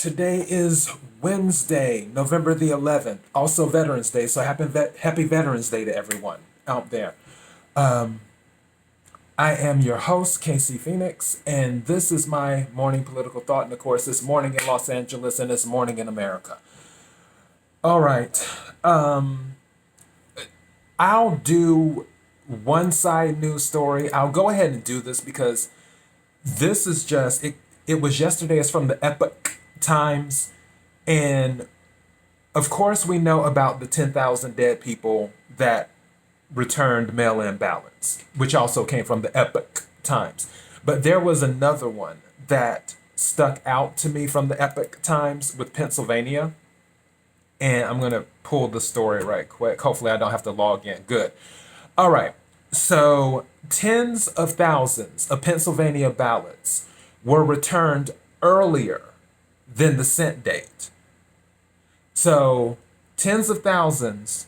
Today is Wednesday, November the 11th, also Veterans Day. So happy Veterans Day to everyone out there. I am your host, Casey Phoenix, and this is my morning political thought. And of course, this morning in Los Angeles and this morning in America. All right. I'll do one side news story. I'll go ahead and do this because this is just, it was yesterday. It's from the Epoch Times. And of course, we know about the 10,000 dead people that returned mail in ballots, which also came from the Epoch Times. But there was another one that stuck out to me from the Epoch Times with Pennsylvania. And I'm going to pull the story right quick. Hopefully, I don't have to log in. Good. All right. So, tens of thousands of Pennsylvania ballots were returned earlier than the sent date. So, tens of thousands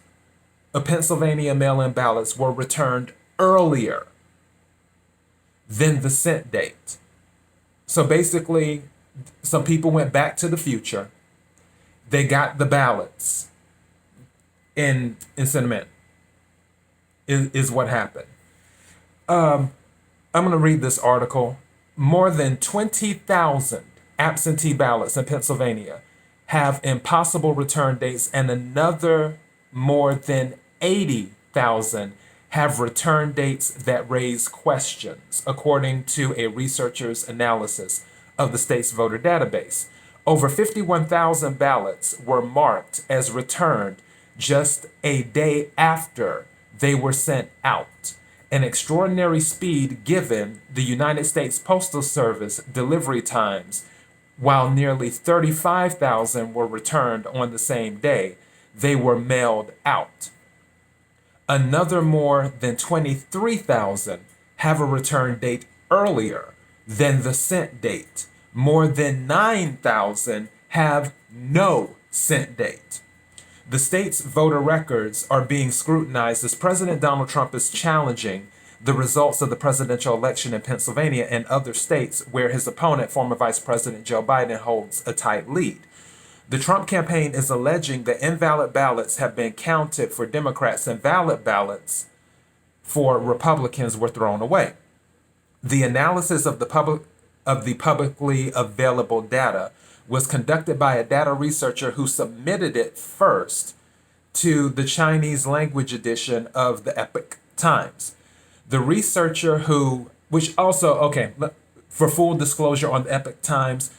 of Pennsylvania mail-in ballots were returned earlier than the sent date. So basically, some people went back to the future. They got the ballots and sent them in, is what happened. I'm going to read this article. More than 20,000 absentee ballots in Pennsylvania have impossible return dates, and another more than 80,000 have return dates that raise questions, according to a researcher's analysis of the state's voter database. Over 51,000 ballots were marked as returned just a day after they were sent out, an extraordinary speed given the United States Postal Service delivery times. While nearly 35,000 were returned on the same day, they were mailed out. Another more than 23,000 have a return date earlier than the sent date. More than 9,000 have no sent date. The state's voter records are being scrutinized as President Donald Trump is challenging the results of the presidential election in Pennsylvania and other states where his opponent, former Vice President Joe Biden, holds a tight lead. The Trump campaign is alleging that invalid ballots have been counted for Democrats and valid ballots for Republicans were thrown away. The analysis of the publicly available data was conducted by a data researcher who submitted it first to the Chinese language edition of the Epoch Times. The researcher which also, okay, for full disclosure on the Epoch Times,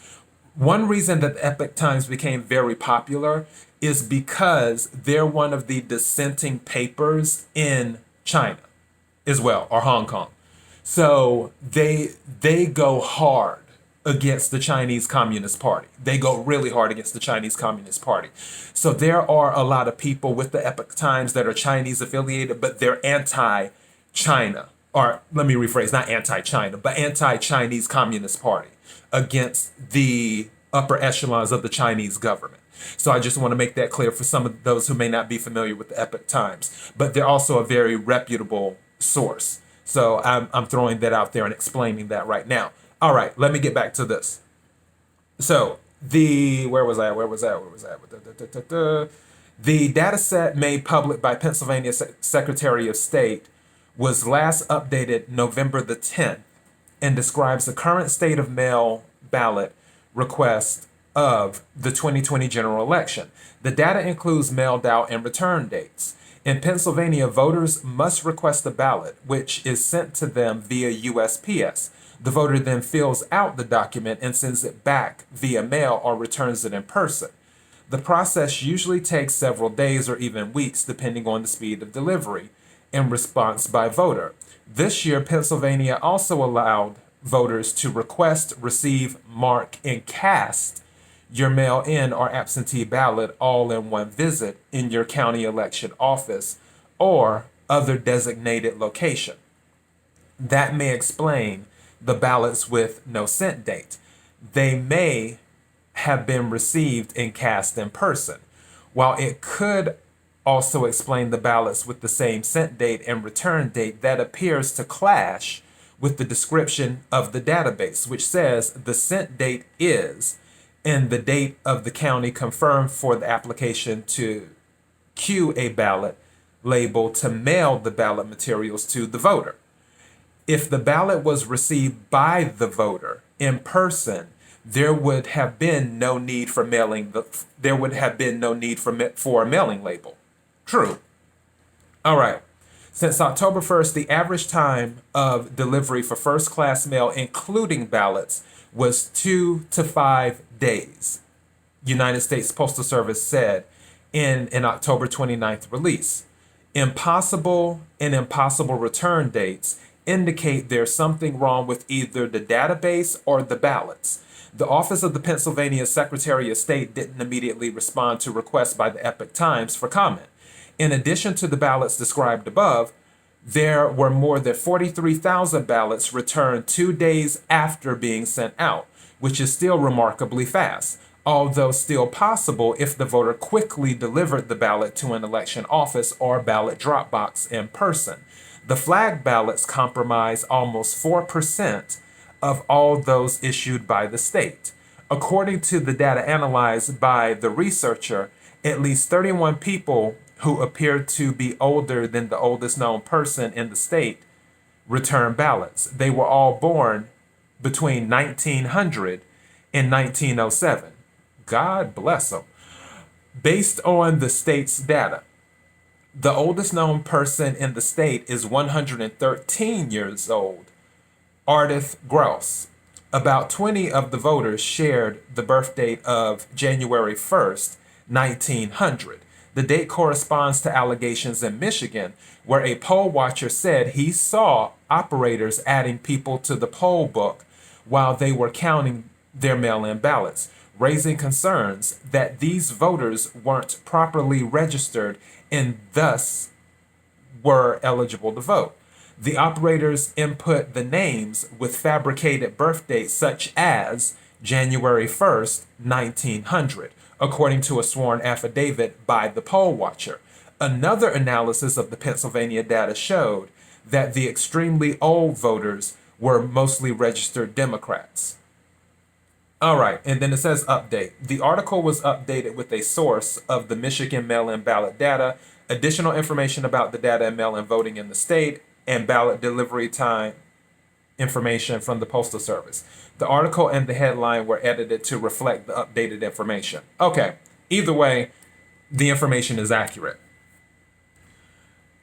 one reason that the Epoch Times became very popular is because they're one of the dissenting papers in China as well, or Hong Kong. So they go hard against the Chinese Communist Party. They go really hard against the Chinese Communist Party. So there are a lot of people with the Epoch Times that are Chinese affiliated, but they're anti-China. Or let me rephrase, not anti-China, but anti-Chinese Communist Party against the upper echelons of the Chinese government. So I just want to make that clear for some of those who may not be familiar with the Epoch Times. But they're also a very reputable source. So I'm throwing that out there and explaining that right now. All right, let me get back to this. So where was I? The data set made public by Pennsylvania Secretary of State was last updated November the 10th and describes the current state of mail ballot request of the 2020 general election. The data includes mailed out and return dates. In Pennsylvania, voters must request a ballot, which is sent to them via USPS. The voter then fills out the document and sends it back via mail or returns it in person. The process usually takes several days or even weeks, depending on the speed of delivery and response by voter. This year, Pennsylvania also allowed voters to request, receive, mark, and cast your mail-in or absentee ballot all in one visit in your county election office or other designated location. That may explain the ballots with no sent date. They may have been received and cast in person, while it could also explain the ballots with the same sent date and return date that appears to clash with the description of the database, which says the sent date is and the date of the county confirmed for the application to cue a ballot label to mail the ballot materials to the voter. If the ballot was received by the voter in person, there would have been no need for there would have been no need for a mailing label. True. All right. Since October 1st, the average time of delivery for first class mail, including ballots, was 2 to 5 days, United States Postal Service said in an October 29th release. Impossible and impossible return dates indicate there's something wrong with either the database or the ballots. The Office of the Pennsylvania Secretary of State didn't immediately respond to requests by the Epoch Times for comment. In addition to the ballots described above, there were more than 43,000 ballots returned 2 days after being sent out, which is still remarkably fast, although still possible if the voter quickly delivered the ballot to an election office or ballot drop box in person. The flag ballots comprise almost 4% of all those issued by the state. According to the data analyzed by the researcher, at least 31 people who appeared to be older than the oldest known person in the state returned ballots. They were all born between 1900 and 1907. God bless them. Based on the state's data, the oldest known person in the state is 113 years old, Ardith Gross. About 20 of the voters shared the birth date of January 1st, 1900. The date corresponds to allegations in Michigan, where a poll watcher said he saw operators adding people to the poll book while they were counting their mail-in ballots, raising concerns that these voters weren't properly registered and thus were eligible to vote. The operators input the names with fabricated birth dates such as January 1st, 1900, according to a sworn affidavit by the poll watcher. Another analysis of the Pennsylvania data showed that the extremely old voters were mostly registered Democrats. All right, and then it says update. The article was updated with a source of the Michigan mail-in ballot data, additional information about the data and mail-in voting in the state, and ballot delivery time information from the Postal Service. The article and the headline were edited to reflect the updated information. Okay, either way, the information is accurate.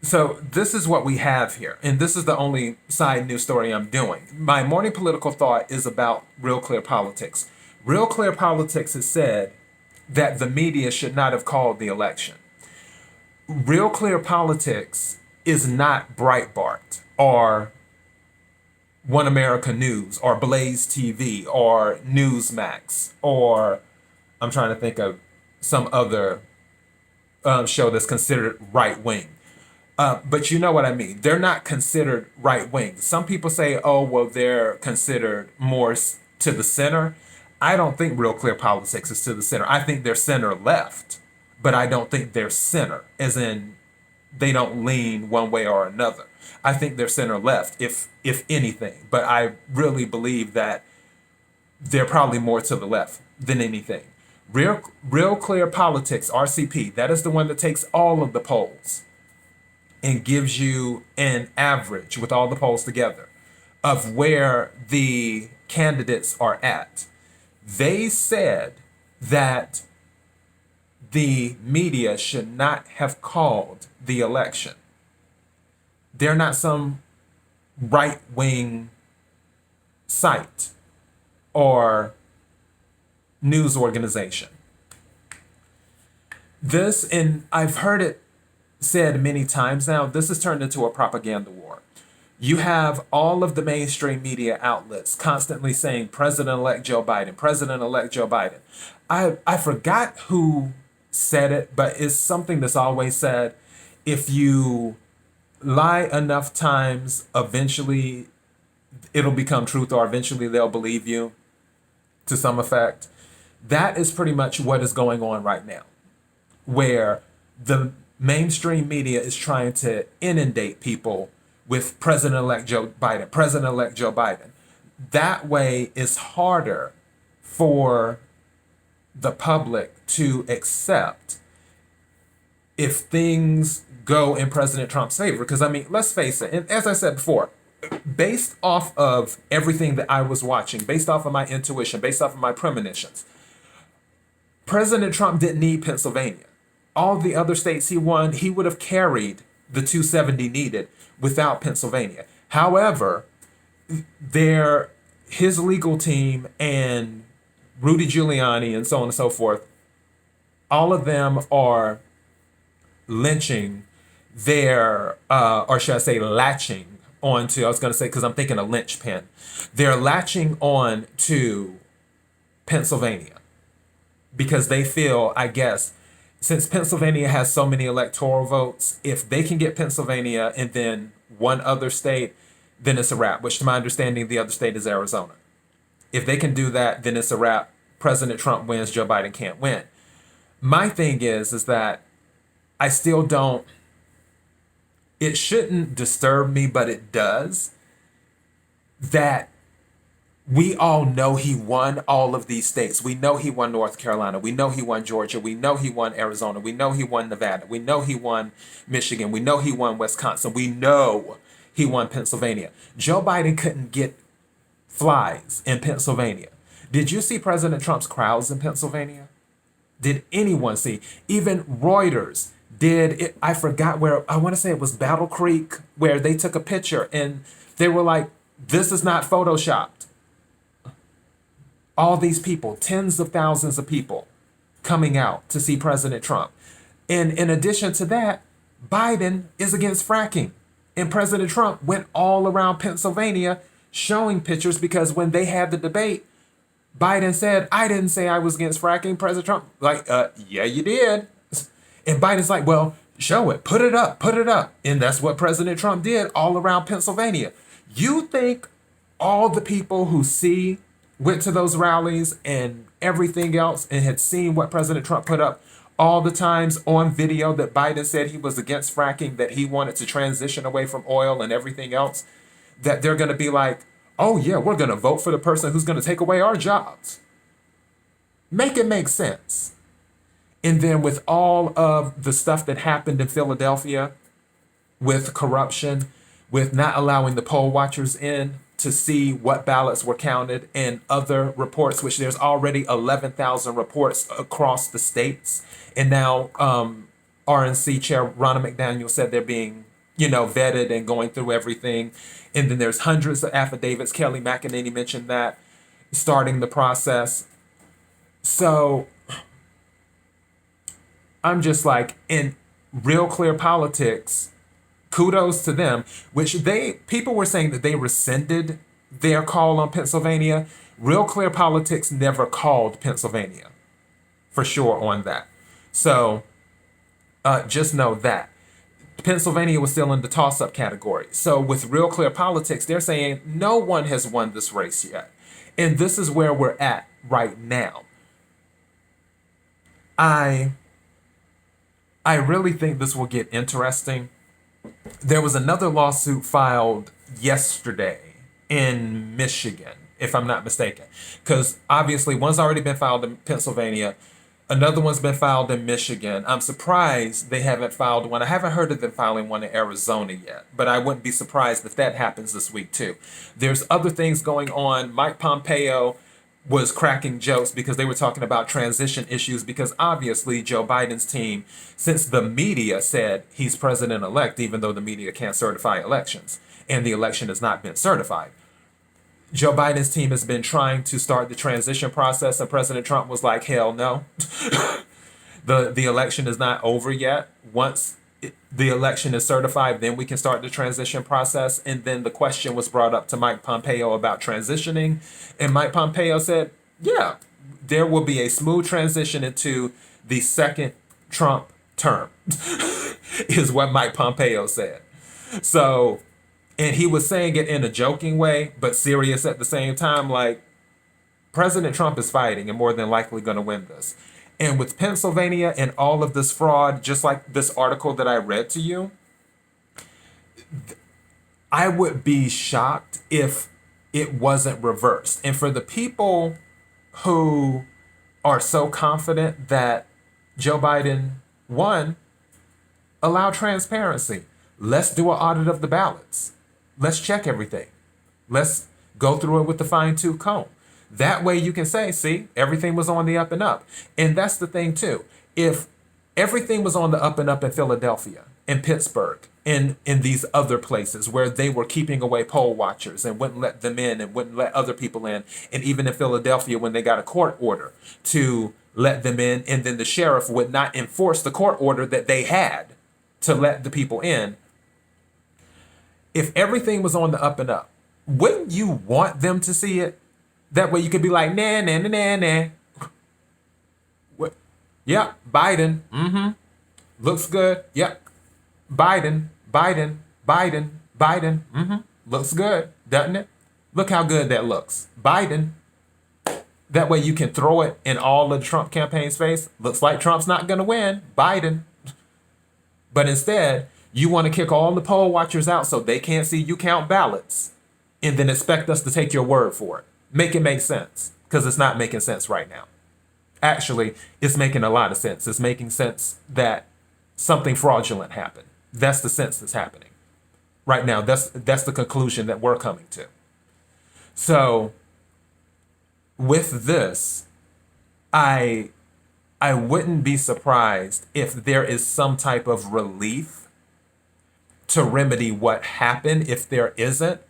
So this is what we have here, and this is the only side news story I'm doing. My morning political thought is about Real Clear Politics. Real Clear Politics has said that the media should not have called the election. Real Clear Politics is not Breitbart or One America News or Blaze TV or Newsmax or I'm trying to think of some other show that's considered right wing. But you know what I mean. They're not considered right wing. Some people say, oh, well, they're considered more to the center. I don't think Real Clear Politics is to the center. I think they're center left, but I don't think they're center, as in they don't lean one way or another. I think they're center left, if anything. But I really believe that they're probably more to the left than anything. Real Clear Politics, RCP, that is the one that takes all of the polls and gives you an average with all the polls together of where the candidates are at. They said that the media should not have called the election. They're not some right-wing site or news organization. This, and I've heard it said many times now, this has turned into a propaganda war. You have all of the mainstream media outlets constantly saying President-elect Joe Biden, President-elect Joe Biden. I forgot who said it, but it's something that's always said. If you lie enough times, eventually it'll become truth, or eventually they'll believe you to some effect. That is pretty much what is going on right now, where the mainstream media is trying to inundate people with President-elect Joe Biden, President-elect Joe Biden. That way it's harder for the public to accept if things go in President Trump's favor. Because, I mean, let's face it, and as I said before, based off of everything that I was watching, based off of my intuition, based off of my premonitions, President Trump didn't need Pennsylvania. All the other states he won, he would have carried the 270 needed without Pennsylvania. However, his legal team and Rudy Giuliani and so on and so forth, all of them are lynching or should I say latching onto, I was going to say, because I'm thinking a linchpin. They're latching on to Pennsylvania because they feel, I guess, since Pennsylvania has so many electoral votes, if they can get Pennsylvania and then one other state, then it's a wrap, which to my understanding, the other state is Arizona. If they can do that, then it's a wrap. President Trump wins, Joe Biden can't win. My thing is that I still don't, it shouldn't disturb me, but it does, that we all know he won all of these states. We know he won North Carolina. We know he won Georgia. We know he won Arizona. We know he won Nevada. We know he won Michigan. We know he won Wisconsin. We know he won Pennsylvania. Joe Biden couldn't get flies in Pennsylvania. Did you see President Trump's crowds in Pennsylvania? Did anyone see? Even Reuters did it. I forgot where, I want to say it was Battle Creek, where they took a picture and they were like, this is not photoshopped. All these people, tens of thousands of people coming out to see President Trump. And in addition to that, Biden is against fracking. And President Trump went all around Pennsylvania showing pictures because when they had the debate, Biden said, I didn't say I was against fracking. President Trump, like, yeah, you did. And Biden's like, well, show it, put it up. And that's what President Trump did all around Pennsylvania. You think all the people who went to those rallies and everything else and had seen what President Trump put up all the times on video that Biden said he was against fracking, that he wanted to transition away from oil and everything else, that they're going to be like, oh yeah, we're going to vote for the person who's going to take away our jobs. Make it make sense. And then with all of the stuff that happened in Philadelphia, with corruption, with not allowing the poll watchers in to see what ballots were counted, and other reports, which there's already 11,000 reports across the states. And now RNC Chair Ronna McDaniel said they're being, vetted and going through everything. And then there's hundreds of affidavits. Kelly McEnany mentioned that, starting the process. So I'm just like, in Real Clear Politics, kudos to them, which people were saying that they rescinded their call on Pennsylvania. Real Clear Politics never called Pennsylvania, for sure, on that. So just know that. Pennsylvania was still in the toss-up category. So with Real Clear Politics, they're saying no one has won this race yet. And this is where we're at right now. I really think this will get interesting. There was another lawsuit filed yesterday in Michigan, if I'm not mistaken. Because obviously one's already been filed in Pennsylvania. Another one's been filed in Michigan. I'm surprised they haven't filed one. I haven't heard of them filing one in Arizona yet, but I wouldn't be surprised if that happens this week too. There's other things going on. Mike Pompeo was cracking jokes because they were talking about transition issues, because obviously Joe Biden's team, since the media said he's president-elect, even though the media can't certify elections, and the election has not been certified, Joe Biden's team has been trying to start the transition process, and President Trump was like, hell no. The election is not over yet. Once the election is certified, then we can start the transition process. And then the question was brought up to Mike Pompeo about transitioning. And Mike Pompeo said, yeah, there will be a smooth transition into the second Trump term, is what Mike Pompeo said. So, and he was saying it in a joking way, but serious at the same time, like, President Trump is fighting and more than likely going to win this. And with Pennsylvania and all of this fraud, just like this article that I read to you, I would be shocked if it wasn't reversed. And for the people who are so confident that Joe Biden won, allow transparency. Let's do an audit of the ballots. Let's check everything. Let's go through it with the fine tooth comb. That way you can say, see, everything was on the up and up. And that's the thing too. If everything was on the up and up in Philadelphia, in Pittsburgh, in these other places where they were keeping away poll watchers and wouldn't let them in and wouldn't let other people in, and even in Philadelphia when they got a court order to let them in, and then the sheriff would not enforce the court order that they had to let the people in. If everything was on the up and up, wouldn't you want them to see it? That way you could be like, nah, nah, nah, nah, nah. What? Yeah, Biden. Mm-hmm. Looks good. Yep. Biden, Biden, Biden, Biden. Mm-hmm. Looks good, doesn't it? Look how good that looks. Biden. That way you can throw it in all of the Trump campaign's face. Looks like Trump's not going to win. Biden. But instead, you want to kick all the poll watchers out so they can't see you count ballots and then expect us to take your word for it. Make it make sense, because it's not making sense right now. Actually, it's making a lot of sense. It's making sense that something fraudulent happened. That's the sense that's happening right now. That's the conclusion that we're coming to. So with this, I wouldn't be surprised if there is some type of relief to remedy what happened. If there isn't,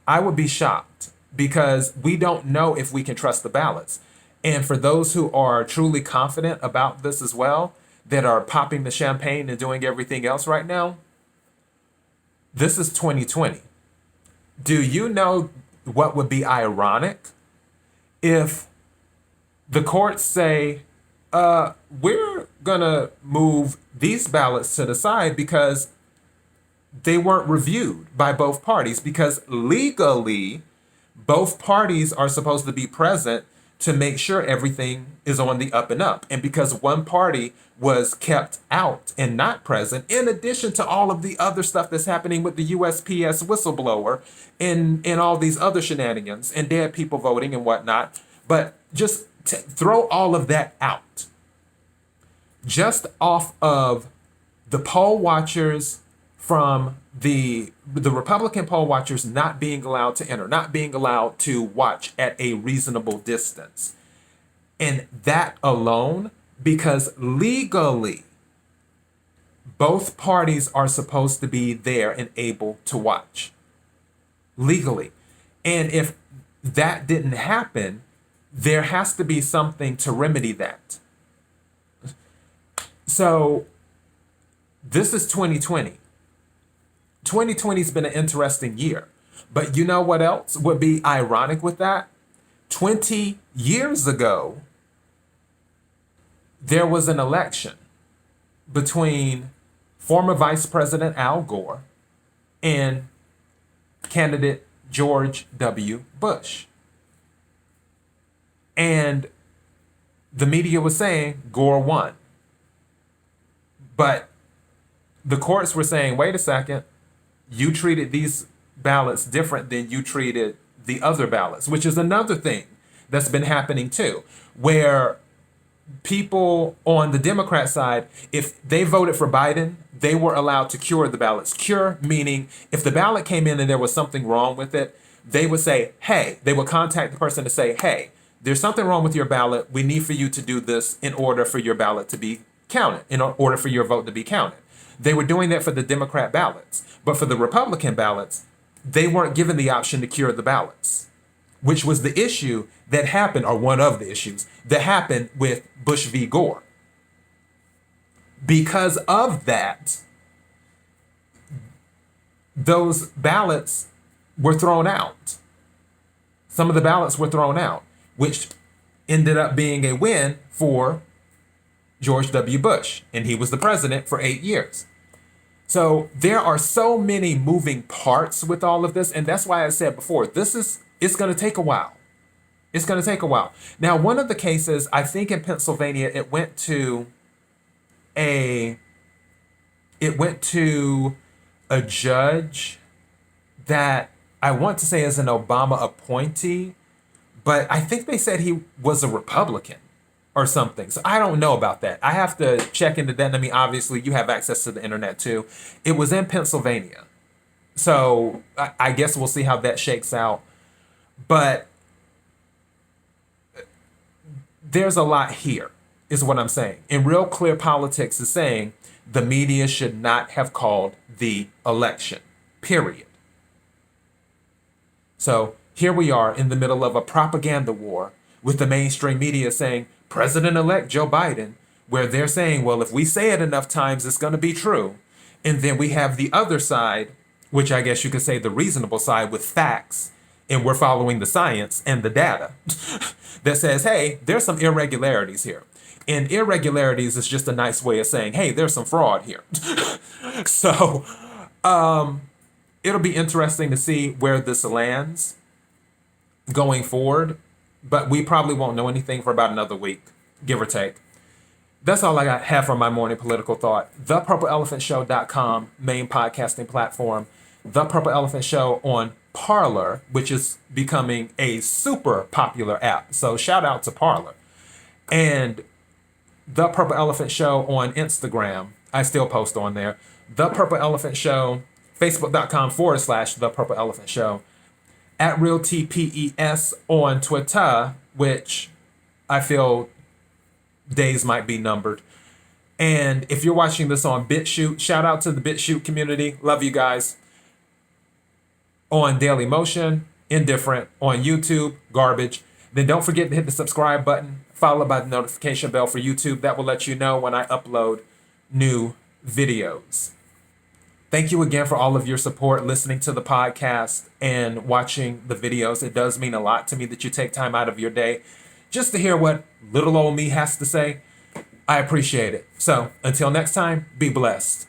I would be shocked, because we don't know if we can trust the ballots. And for those who are truly confident about this as well, that are popping the champagne and doing everything else right now, this is 2020. Do you know what would be ironic? If the courts say, we're gonna move these ballots to the side because they weren't reviewed by both parties, because legally both parties are supposed to be present to make sure everything is on the up and up. And because one party was kept out and not present, in addition to all of the other stuff that's happening with the USPS whistleblower and all these other shenanigans and dead people voting and whatnot, but just throw all of that out. Just off of the poll watchers from the Republican poll watchers not being allowed to enter, not being allowed to watch at a reasonable distance. And that alone, because legally, both parties are supposed to be there and able to watch. Legally. And if that didn't happen, there has to be something to remedy that. So this is 2020. 2020 has been an interesting year. But you know what else would be ironic with that? 20 years ago, there was an election between former Vice President Al Gore and candidate George W. Bush. And the media was saying Gore won. But the courts were saying, wait a second, you treated these ballots different than you treated the other ballots, which is another thing that's been happening too, where people on the Democrat side, if they voted for Biden, they were allowed to cure the ballots. Cure meaning if the ballot came in and there was something wrong with it, they would say, hey, they would contact the person to say, hey, there's something wrong with your ballot. We need for you to do this in order for your ballot to be counted, in order for your vote to be counted. They were doing that for the Democrat ballots. But for the Republican ballots, they weren't given the option to cure the ballots, which was the issue that happened, or one of the issues that happened with Bush v. Gore. Because of that, those ballots were thrown out. Some of the ballots were thrown out, which ended up being a win for George W. Bush, and he was the president for 8 years. So there are so many moving parts with all of this, and that's why I said before, it's going to take a while. It's going to take a while. Now, one of the cases, I think in Pennsylvania, it went to a judge that I want to say is an Obama appointee, but I think they said he was a Republican or something. So I don't know about that. I have to check into that. I mean, obviously, you have access to the internet too. It was in Pennsylvania. So I guess we'll see how that shakes out. But there's a lot here, is what I'm saying. And Real Clear Politics is saying the media should not have called the election, period. So here we are in the middle of a propaganda war with the mainstream media saying President-elect Joe Biden, where they're saying, well, if we say it enough times, it's going to be true. And then we have the other side, which I guess you could say the reasonable side with facts, and we're following the science and the data that says, hey, there's some irregularities here. And irregularities is just a nice way of saying, hey, there's some fraud here. So it'll be interesting to see where this lands going forward, but we probably won't know anything for about another week, give or take. That's all I have for my morning political thought. ThePurpleElephantShow.com, main podcasting platform. The Purple Elephant Show on Parler, which is becoming a super popular app. So shout out to Parler. And The Purple Elephant Show on Instagram. I still post on there. The Purple Elephant Show, Facebook.com/The Purple Elephant Show. At RealTPES on Twitter, which I feel days might be numbered. And if you're watching this on BitChute, shout out to the BitChute community. Love you guys. On Daily Motion, Indifferent. On YouTube, Garbage. Then don't forget to hit the subscribe button, followed by the notification bell for YouTube. That will let you know when I upload new videos. Thank you again for all of your support, listening to the podcast and watching the videos. It does mean a lot to me that you take time out of your day just to hear what little old me has to say. I appreciate it. So until next time, be blessed.